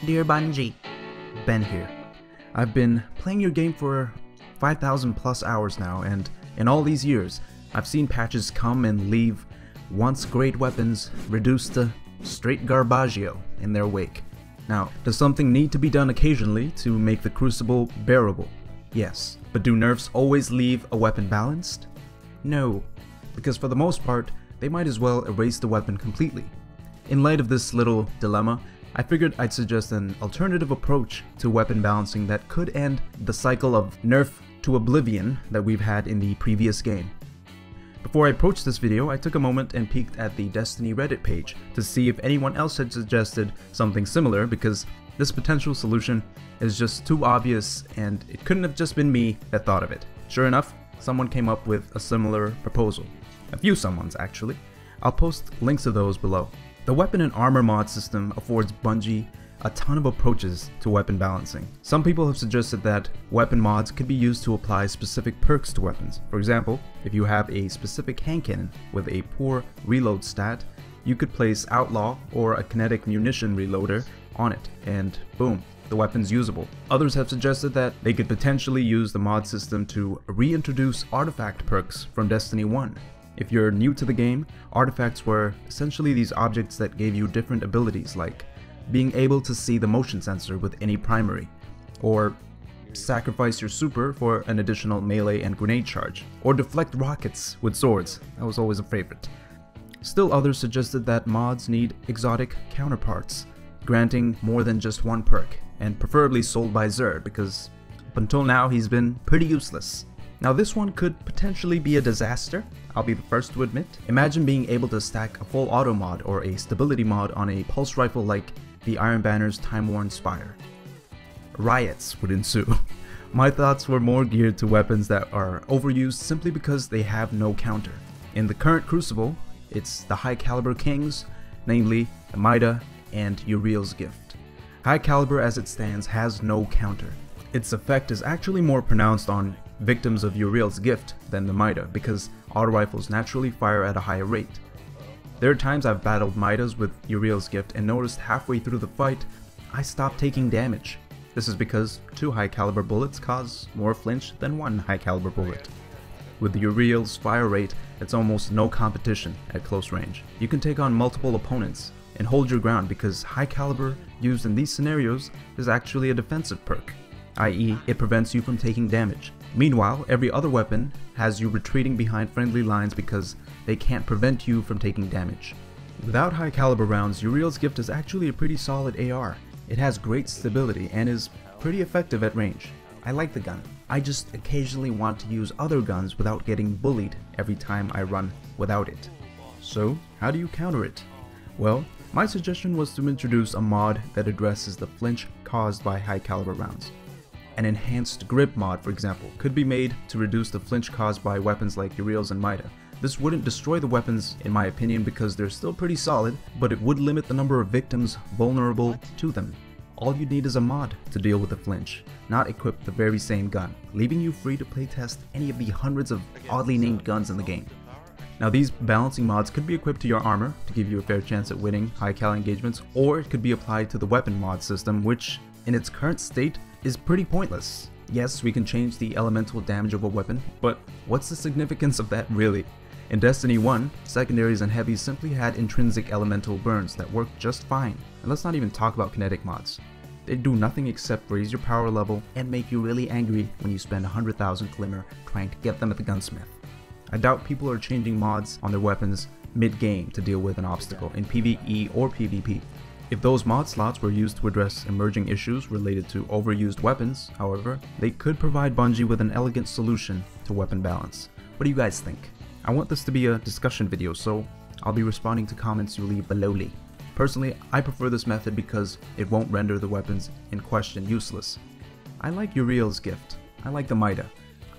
Dear Bungie, Ben here. I've been playing your game for 5,000 plus hours now, and in all these years, I've seen patches come and leave once great weapons reduced to straight garbaggio in their wake. Now, does something need to be done occasionally to make the Crucible bearable? Yes. But do nerfs always leave a weapon balanced? No, because for the most part, they might as well erase the weapon completely. In light of this little dilemma, I figured I'd suggest an alternative approach to weapon balancing that could end the cycle of nerf to oblivion that we've had in the previous game. Before I approached this video, I took a moment and peeked at the Destiny Reddit page to see if anyone else had suggested something similar, because this potential solution is just too obvious and it couldn't have just been me that thought of it. Sure enough, someone came up with a similar proposal. A few someones actually. I'll post links to those below. The weapon and armor mod system affords Bungie a ton of approaches to weapon balancing. Some people have suggested that weapon mods could be used to apply specific perks to weapons. For example, if you have a specific hand cannon with a poor reload stat, you could place Outlaw or a kinetic munition reloader on it, and boom, the weapon's usable. Others have suggested that they could potentially use the mod system to reintroduce artifact perks from Destiny 1. If you're new to the game, artifacts were essentially these objects that gave you different abilities, like being able to see the motion sensor with any primary, or sacrifice your super for an additional melee and grenade charge, or deflect rockets with swords. That was always a favorite. Still others suggested that mods need exotic counterparts, granting more than just one perk, and preferably sold by Xur, because up until now he's been pretty useless. Now this one could potentially be a disaster, I'll be the first to admit. Imagine being able to stack a full auto mod or a stability mod on a pulse rifle like the Iron Banner's Time-Worn Spire. Riots would ensue. My thoughts were more geared to weapons that are overused simply because they have no counter. In the current Crucible, it's the high caliber kings, namely the Mida and Uriel's Gift. High caliber as it stands has no counter. Its effect is actually more pronounced on victims of Uriel's Gift than the Mida, because auto rifles naturally fire at a higher rate. There are times I've battled Midas with Uriel's Gift and noticed halfway through the fight, I stopped taking damage. This is because 2 high caliber bullets cause more flinch than 1 high caliber bullet. With the Uriel's fire rate, it's almost no competition at close range. You can take on multiple opponents and hold your ground because high caliber used in these scenarios is actually a defensive perk, i.e. it prevents you from taking damage. Meanwhile, every other weapon has you retreating behind friendly lines because they can't prevent you from taking damage. Without high caliber rounds, Uriel's Gift is actually a pretty solid AR. It has great stability and is pretty effective at range. I like the gun. I just occasionally want to use other guns without getting bullied every time I run without it. So, how do you counter it? Well, my suggestion was to introduce a mod that addresses the flinch caused by high caliber rounds. An enhanced grip mod, for example, could be made to reduce the flinch caused by weapons like Uriel's and Mida. This wouldn't destroy the weapons in my opinion because they're still pretty solid, but it would limit the number of victims vulnerable to them. All you need is a mod to deal with the flinch, not equip the very same gun, leaving you free to playtest any of the hundreds of oddly named guns in the game. Now these balancing mods could be equipped to your armor to give you a fair chance at winning high cal engagements, or it could be applied to the weapon mod system, which in its current state is pretty pointless. Yes, we can change the elemental damage of a weapon, but what's the significance of that really? In Destiny 1, secondaries and heavies simply had intrinsic elemental burns that worked just fine. And let's not even talk about kinetic mods. They do nothing except raise your power level and make you really angry when you spend 100,000 glimmer trying to get them at the gunsmith. I doubt people are changing mods on their weapons mid-game to deal with an obstacle in PvE or PvP. If those mod slots were used to address emerging issues related to overused weapons, however, they could provide Bungie with an elegant solution to weapon balance. What do you guys think? I want this to be a discussion video, so I'll be responding to comments you leave below. Personally, I prefer this method because it won't render the weapons in question useless. I like Uriel's Gift. I like the Mida.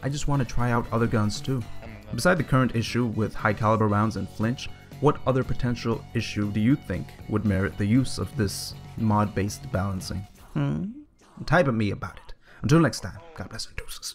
I just want to try out other guns too. Beside the current issue with high caliber rounds and flinch, what other potential issue do you think would merit the use of this mod-based balancing? Type at me about it. Until next time, God bless and deuces.